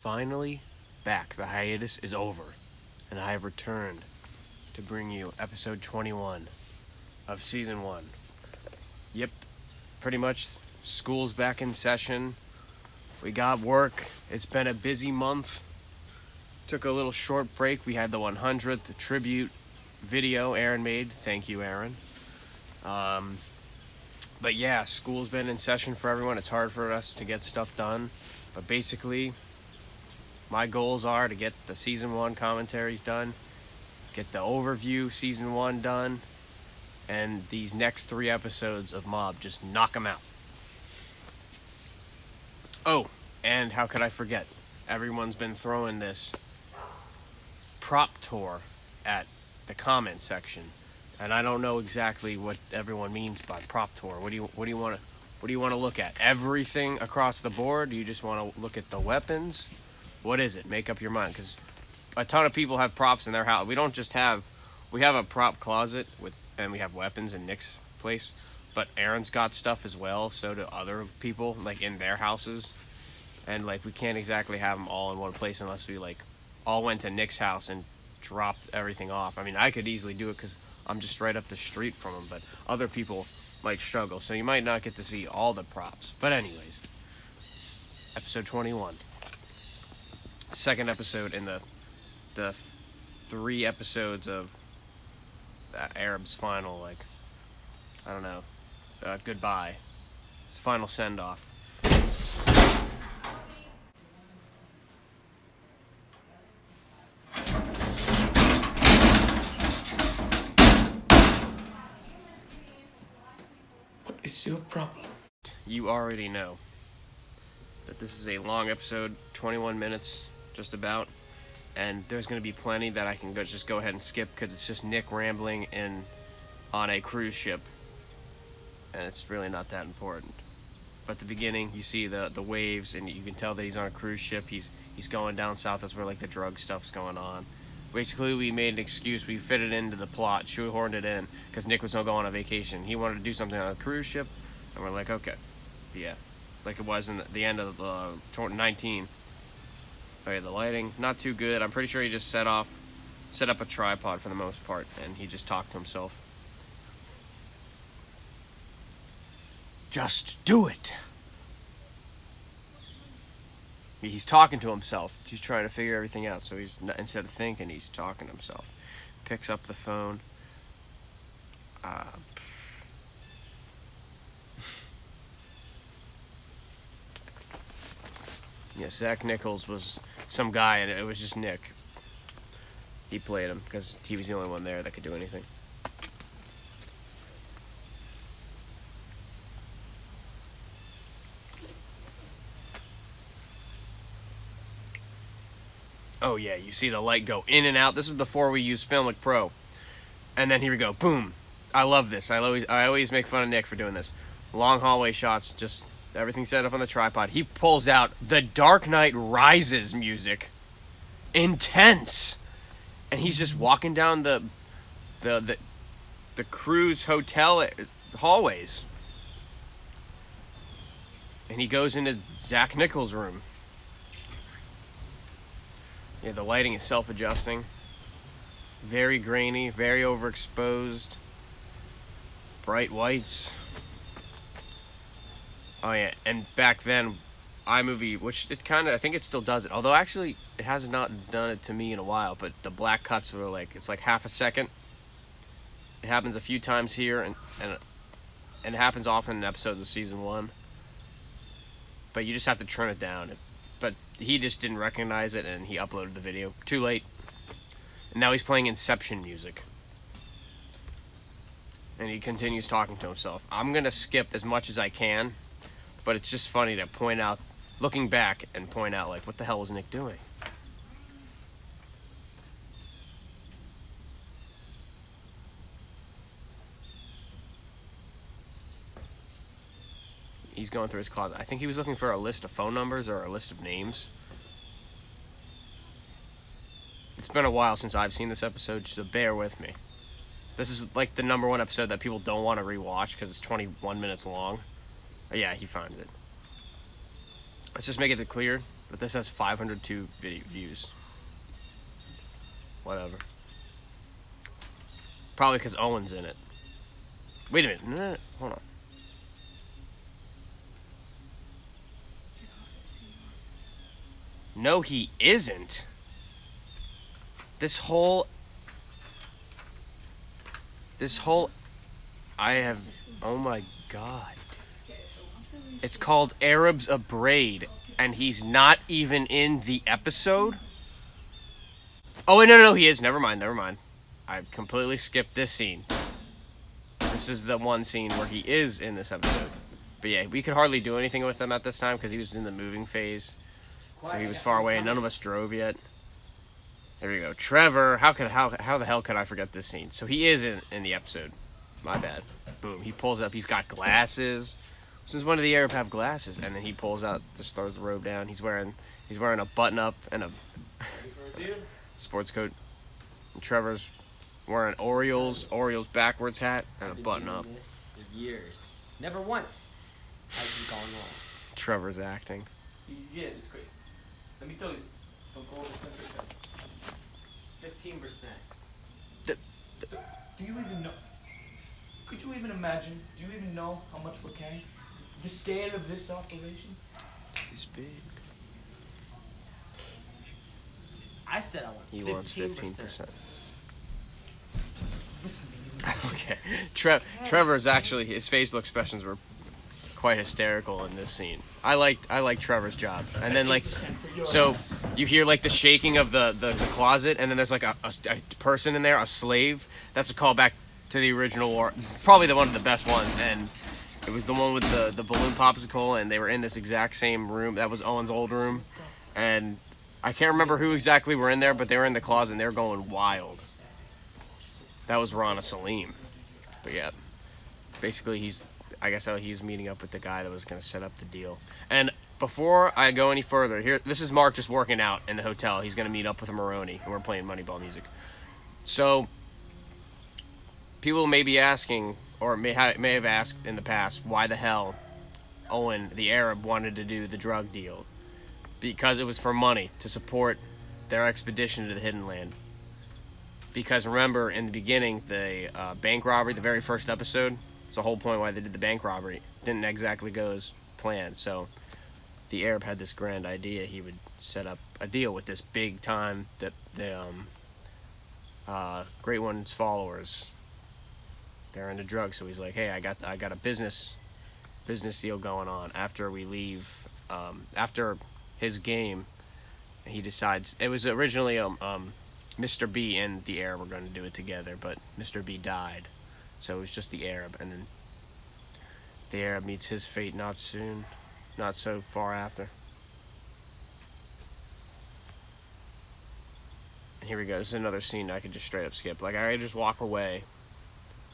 Finally back. The hiatus is over, and I have returned to bring you episode 21 of season 1. Yep, pretty much school's back in session. We got work. It's been a busy month. Took a little short break. We had the 100th tribute video Aaron made. Thank you, Aaron. But yeah, school's been in session for everyone. It's hard for us to get stuff done. But basically, my goals are to get the season 1 commentaries done, get the overview season 1 done, and these next 3 episodes of Mob, just knock them out. Oh, and how could I forget? Everyone's been throwing this prop tour at the comment section, and I don't know exactly what everyone means by prop tour. What do you want to look at? Everything across the board? Do you just want to look at the weapons? What is it? Make up your mind, because a ton of people have props in their house. We have a prop closet and we have weapons in Nick's place, but Aaron's got stuff as well. So do other people, like in their houses, and like we can't exactly have them all in one place unless we like all went to Nick's house and dropped everything off. I mean, I could easily do it because I'm just right up the street from him, but other people might struggle, so you might not get to see all the props. But anyways, episode 21. Second episode in the 3 episodes of Arab's final, like, I don't know, goodbye. It's the final send-off. What is your problem? You already know that this is a long episode, 21 minutes, just about, and there's going to be plenty that I can just go ahead and skip because it's just Nick rambling on a cruise ship, and it's really not that important. But at the beginning, you see the waves, and you can tell that he's on a cruise ship. He's going down south. That's where like the drug stuff's going on. Basically, we made an excuse. We fit it into the plot, shoehorned it in, because Nick was going to go on a vacation. He wanted to do something on a cruise ship, and we're like, okay, yeah, like it was in the end of the 19. Okay, the lighting, not too good. I'm pretty sure he just set up a tripod for the most part, and he just talked to himself. Just do it. He's talking to himself. He's trying to figure everything out, so instead of thinking, he's talking to himself. Picks up the phone. Yeah, Zach Nichols was some guy, and it was just Nick. He played him because he was the only one there that could do anything. Oh yeah, you see the light go in and out. This was before we used Filmic Pro. And then here we go, boom. I love this. I always make fun of Nick for doing this. Long hallway shots, just everything set up on the tripod. He pulls out the Dark Knight Rises music. Intense. And he's just walking down the cruise hotel hallways. And he goes into Zach Nichols' room. Yeah, the lighting is self-adjusting. Very grainy, very overexposed. Bright whites. Oh yeah, and back then, iMovie, which I think it still does it. Although actually, it has not done it to me in a while, but the black cuts were like, it's like half a second. It happens a few times here, and it happens often in episodes of season 1. But you just have to trim it down. But he just didn't recognize it, and he uploaded the video. Too late. And now he's playing Inception music. And he continues talking to himself. I'm going to skip as much as I can, but it's just funny to point out, looking back and point out, like, what the hell was Nick doing? He's going through his closet. I think he was looking for a list of phone numbers or a list of names. It's been a while since I've seen this episode, so bear with me. This is like the number 1 episode that people don't want to rewatch because it's 21 minutes long. Yeah, he finds it. Let's just make it clear. But this has 502 views. Whatever. Probably because Owen's in it. Wait a minute. No, hold on. No, he isn't. This whole... I have... Oh my god. It's called Arab's Abrade, and he's not even in the episode? Oh, wait, no, he is. Never mind. I completely skipped this scene. This is the one scene where he is in this episode. But yeah, we could hardly do anything with him at this time because he was in the moving phase. So he was far away, and none of us drove yet. There we go. Trevor, how the hell could I forget this scene? So he is in the episode. My bad. Boom, he pulls up. He's got glasses. Since when do the Arab have glasses? And then he pulls out, just throws the robe down. He's wearing a button-up and a sports coat. And Trevor's wearing Orioles backwards hat and a button-up. For years, never once has it gone wrong. Trevor's acting. Yeah, it's great. Let me tell you, don't go over 10%. 15%. Do you even know? Could you even imagine? Do you even know how much we're carrying? The scale of this operation? He's big. I said I want 15%. He wants 15%. Listen, Okay. Trevor's actually, his facial expressions were quite hysterical in this scene. I like Trevor's job. And then like, so you hear like the shaking of the closet, and then there's like a person in there, a slave. That's a callback to the original war. Probably the one of the best ones. And it was the one with the balloon popsicle, and they were in this exact same room. That was Owen's old room. And I can't remember who exactly were in there, but they were in the closet and they were going wild. That was Rana Salim. But yeah, basically I guess he's meeting up with the guy that was going to set up the deal. And before I go any further, this is Mark just working out in the hotel. He's going to meet up with Maroney, and we're playing Moneyball music. So, people may be asking, or may have asked in the past, why the hell Owen, the Arab, wanted to do the drug deal. Because it was for money, to support their expedition to the Hidden Land. Because remember, in the beginning, the bank robbery, the very first episode, it's the whole point why they did the bank robbery. Didn't exactly go as planned. So the Arab had this grand idea. He would set up a deal with this big time that the Great One's followers. They're into drugs. So he's like, hey, I got a business deal going on. After we leave, after his game, he decides it was originally Mr. B and the Arab were going to do it together, but Mr. B died. So it was just the Arab, and then the Arab meets his fate not so far after. And here we go. This is another scene I could just straight up skip. Like, I could just walk away,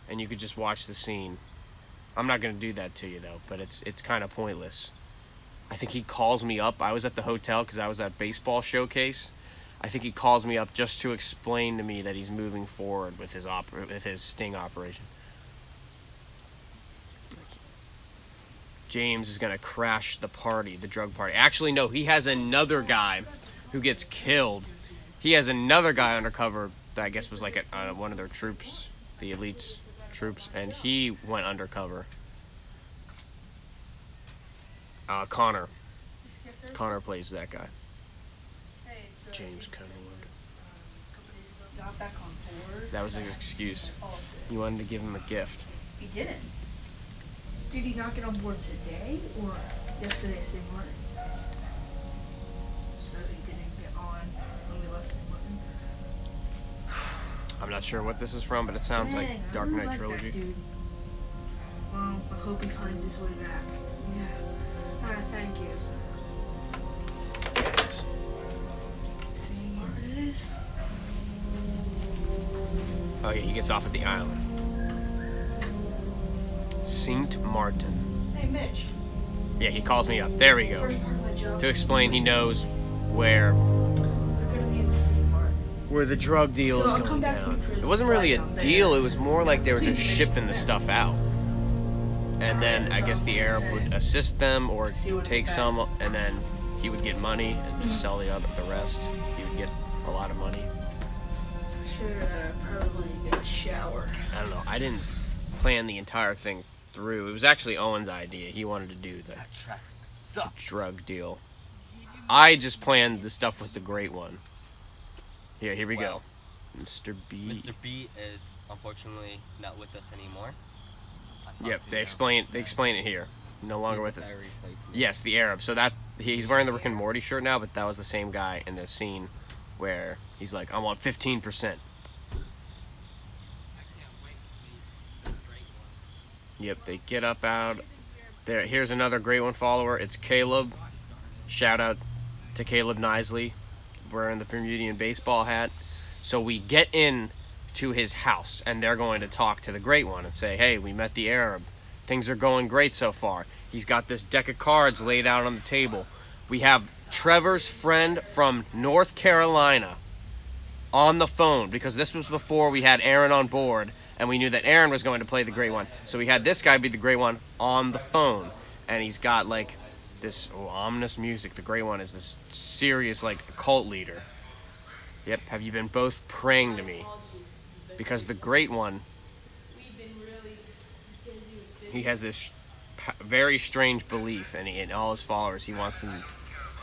and you could just watch the scene. I'm not going to do that to you, though, but it's kind of pointless. I think he calls me up. I was at the hotel because I was at baseball showcase. I think he calls me up just to explain to me that he's moving forward with his sting operation. James is gonna crash the party, the drug party. Actually, no, he has another guy who gets killed. He has another guy undercover that I guess was like one of their troops, the elite's troops, and he went undercover. Connor plays that guy. James Cunningham. Got back on board. That was his excuse. He wanted to give him a gift. He didn't. Did he not get on board today or yesterday at St. Martin? So he didn't get on when we left St. Martin? I'm not sure what this is from, but it sounds like Dang, I Dark really Knight like Trilogy. That dude. Well, I hope he finds his way back. Yeah. Alright, thank you. St. Martin it is. Oh yeah, he gets off at the island. Saint Martin. Hey, Mitch. Yeah, he calls me up. There we go. First part of my job. To explain, he knows where They're gonna be in St. Martin. the drug deal So is I'll going come back from down. the prison It wasn't really a down there. deal. It was more like they were just shipping the stuff out. And then I guess the Arab would assist them or take some, and then he would get money and just sell the rest. He would get a lot of money. Should probably get a shower. I don't know. I didn't plan the entire thing through. It was actually Owen's idea. He wanted to do the That traffic sucks. drug deal. I just planned the stuff with the Great One. Here we Well, go. Mr. B. Mr. B is unfortunately not with us anymore. Yep, they explain it here. No longer with it. Diary replacement. Yes, the Arab. So that he's wearing the Rick and Morty shirt now, but that was the same guy in this scene where he's like, I want 15%. Yep, they get up out there. Here's another Great One follower. It's Caleb. Shout out to Caleb Nisley wearing the Bermudian baseball hat. So we get in to his house, and they're going to talk to the Great One and say, hey, we met the Arab. Things are going great so far. He's got this deck of cards laid out on the table. We have Trevor's friend from North Carolina on the phone, because this was before we had Aaron on board, and we knew that Aaron was going to play the Great One. So we had this guy be the Great One on the phone, and he's got like this ominous music. The Great One is this serious like cult leader. Yep, have you been both praying to me? Because the Great One, he has this very strange belief, and in all his followers, he wants them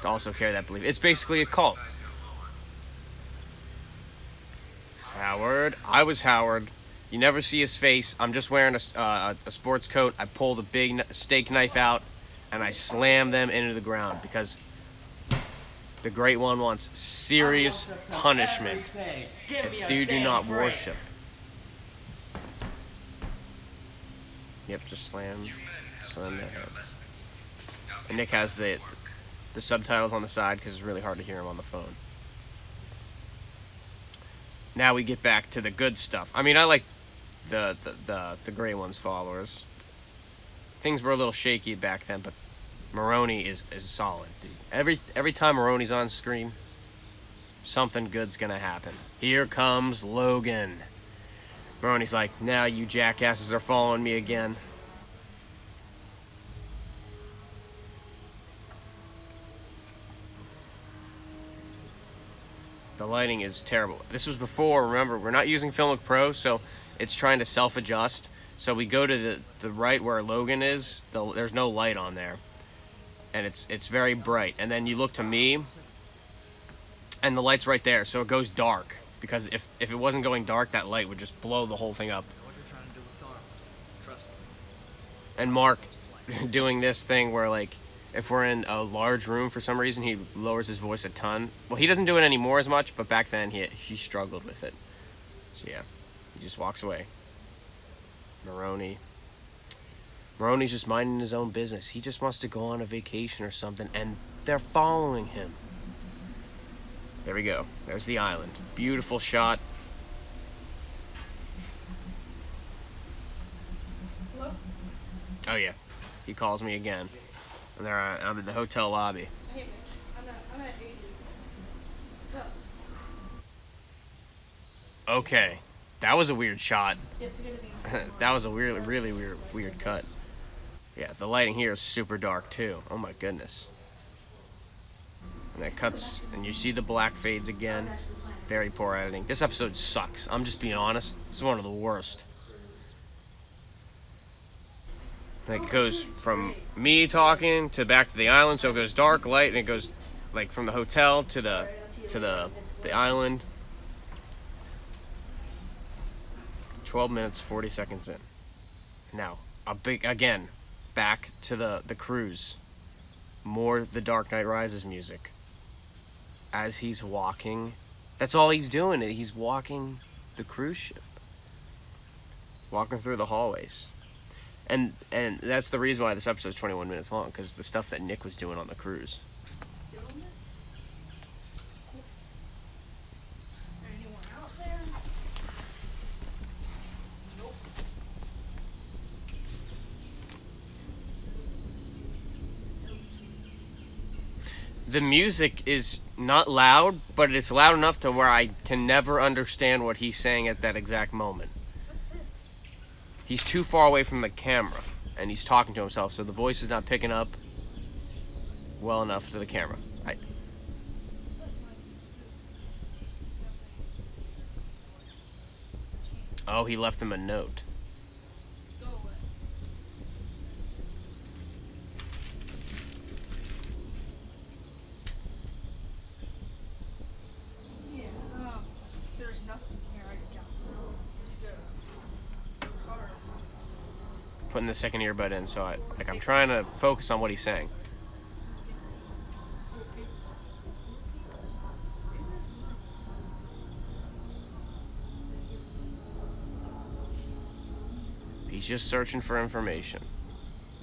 to also carry that belief. It's basically a cult. Howard. I was Howard. You never see his face. I'm just wearing a sports coat. I pull the big steak knife out, and I slam them into the ground because the Great One wants serious punishment if you do not worship. Yep, just slam their heads. And Nick has the subtitles on the side because it's really hard to hear him on the phone. Now we get back to the good stuff. I mean, I like the Great One's followers. Things were a little shaky back then, but Maroney is solid, dude. Every time Maroney's on screen, something good's gonna happen. Here comes Logan. Maroney's like, now you jackasses are following me again. The lighting is terrible. This was before, remember, we're not using Filmic Pro, so it's trying to self-adjust. So we go to the right where Logan is, there's no light on there. And it's very bright. And then you look to me, and the light's right there, so it goes dark. Because if it wasn't going dark, that light would just blow the whole thing up. And Mark doing this thing where, like, if we're in a large room for some reason, he lowers his voice a ton. Well, he doesn't do it anymore as much, but back then he struggled with it. So yeah, he just walks away. Maroney's just minding his own business. He just wants to go on a vacation or something, and they're following him. There we go. There's the island. Beautiful shot. Hello? Oh yeah, he calls me again. And there I'm in the hotel lobby. Hey, Mitch. I'm at 80. What's up? Okay, that was a weird shot. Yes, you're gonna be in That was a really weird cut. Yeah, the lighting here is super dark too. Oh my goodness. And that cuts, and you see the black fades again. Very poor editing. This episode sucks. I'm just being honest. This is one of the worst. Like, it goes from me talking to back to the island, so it goes dark, light, and it goes like from the hotel to the island. 12 minutes 40 seconds in. Now, again, back to the cruise. More The Dark Knight Rises music. As he's walking, that's all he's doing. He's walking the cruise ship. Walking through the hallways. And that's the reason why this episode is 21 minutes long, because the stuff that Nick was doing on the cruise. Anyone out there? Nope. The music is not loud, but it's loud enough to where I can never understand what he's saying at that exact moment. What's this? He's too far away from the camera, and he's talking to himself, so the voice is not picking up well enough to the camera. Oh, he left him a note. Go away. Yeah, there's nothing here I got. Just a card. Putting the second earbud in, so I'm trying to focus on what he's saying. He's just searching for information.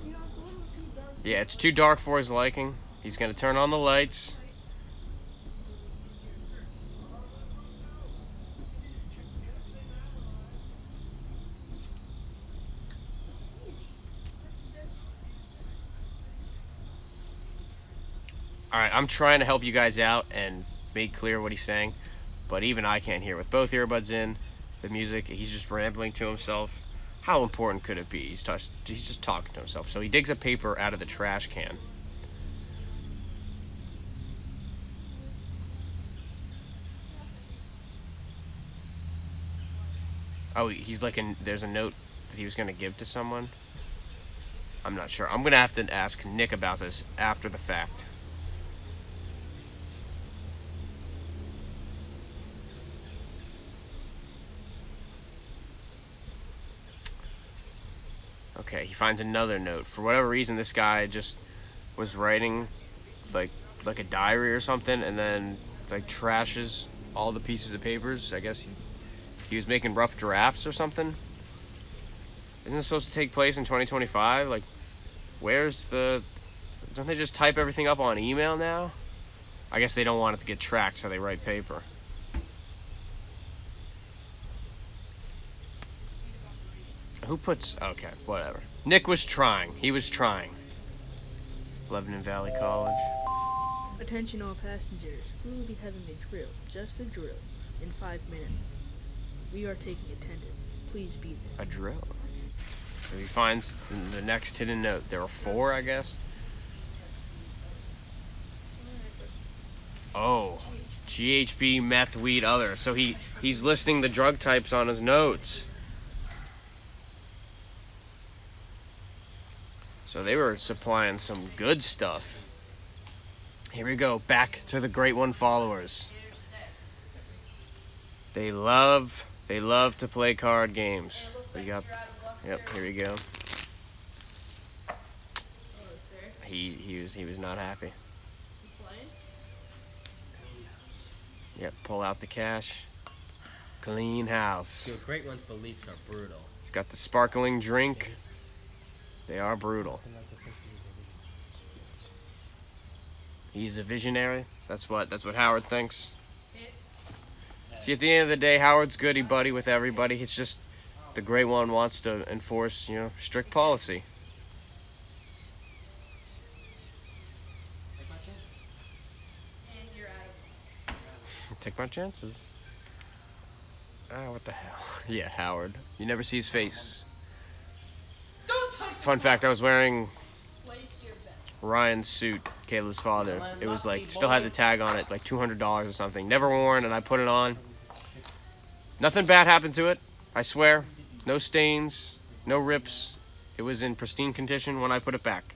You know, it's a little too dark. Yeah, it's too dark for his liking. He's gonna turn on the lights. Alright, I'm trying to help you guys out and make clear what he's saying, but even I can't hear. With both earbuds in, the music, he's just rambling to himself. How important could it be? He's just talking to himself. So he digs a paper out of the trash can. Oh, he's like, there's a note that he was going to give to someone. I'm not sure. I'm going to have to ask Nick about this after the fact. Okay, he finds another note. For whatever reason, this guy just was writing like a diary or something, and then like trashes all the pieces of papers. I guess he was making rough drafts or something. Isn't it supposed to take place in 2025? Like, where's the... Don't they just type everything up on email now? I guess they don't want it to get tracked, so they write paper. Who puts... Okay, whatever. Nick was trying. He was trying. Lebanon Valley College. Attention all passengers. We will be having a drill, just a drill, in 5 minutes. We are taking attendance. Please be there. A drill. So he finds the next hidden note. There are 4, I guess. Oh. GHB, meth, weed, other. So he's listing the drug types on his notes. So they were supplying some good stuff. Here we go. Back to the Great One followers. They love to play card games. We got... Yep, here we go. He was not happy. Yep, pull out the cash. Clean house. Dude, Great One's beliefs are brutal. He's got the sparkling drink. They are brutal. He's a visionary. That's what Howard thinks. See, at the end of the day, Howard's goody-buddy with everybody. It's just the Great One wants to enforce, strict policy. Take my chances. Ah, what the hell? Yeah, Howard. You never see his face. Fun fact, I was wearing Ryan's suit, Caleb's father. It was like, still had the tag on it, like $200 or something. Never worn, and I put it on. Nothing bad happened to it, I swear. No stains, no rips. It was in pristine condition when I put it back.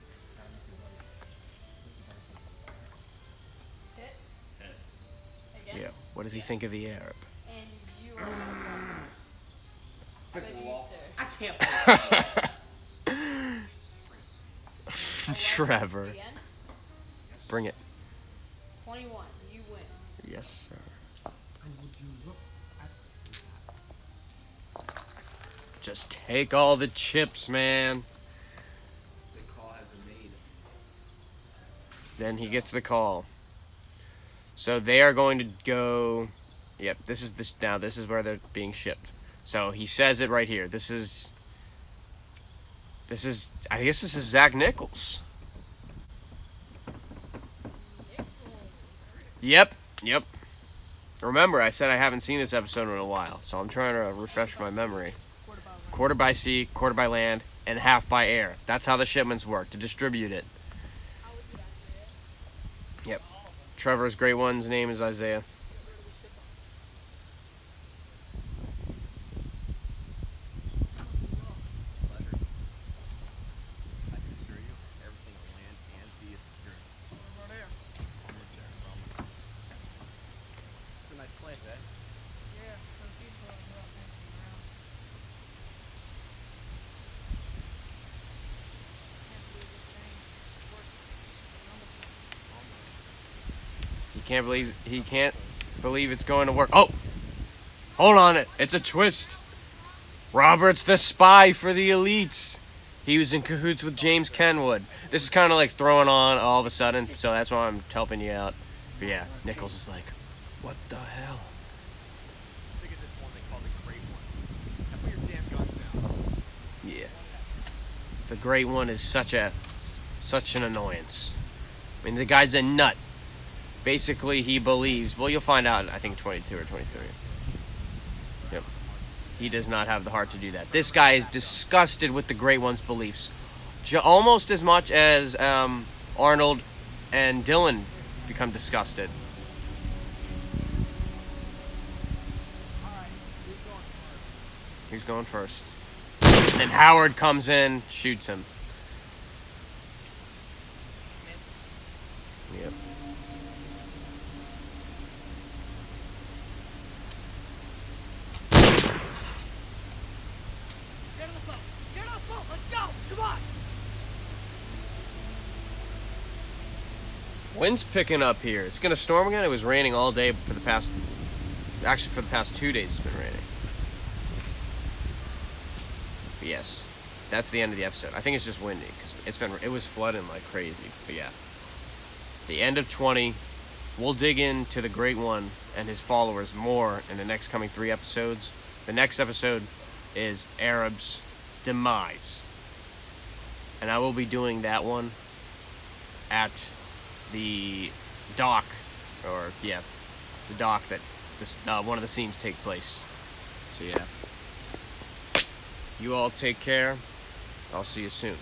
Yeah, what does he think of the Arab? And you are How about you, sir? I can't. Trevor. Again? Bring it. 21. You win. Yes, sir. Just take all the chips, man. The call has been made. Then he gets the call. So they are going to go... Yep, this is where they're being shipped. So he says it right here. This is... I guess this is Zach Nichols. Yep. Remember, I said I haven't seen this episode in a while, so I'm trying to refresh my memory. Quarter by sea, quarter by land, and half by air. That's how the shipments work, to distribute it. Yep. Trevor's Great One's name is Isaiah. place, eh? Yeah, some people are not messing around. Can't believe this thing works. He can't believe it's going to work. Oh, hold on, it's a twist. Robert's the spy for the elites. He was in cahoots with James Kenwood. This is kind of like throwing on all of a sudden, so that's why I'm helping you out. But yeah, Nichols is like, what the hell? Sick of this one they call the Great One. Now put your damn guns down. Yeah. The Great One is such an annoyance. I mean, the guy's a nut. Basically, he believes, well, you'll find out, I think 22 or 23. Yep. He does not have the heart to do that. This guy is disgusted with the Great One's beliefs. Almost as much as Arnold and Dylan become disgusted. He's going first. And then Howard comes in, shoots him. Yep. Get on the boat! Get on the boat! Let's go! Come on! Wind's picking up here. It's gonna storm again. It was raining all day for the past 2 days it's been raining. But yes, that's the end of the episode. I think it's just windy because it was flooding like crazy. But yeah, the end of 20. We'll dig into the Great One and his followers more in the next coming 3 episodes. The next episode is Arab's demise, and I will be doing that one at the dock, or yeah, the dock that this one of the scenes take place. So yeah, you all take care. I'll see you soon.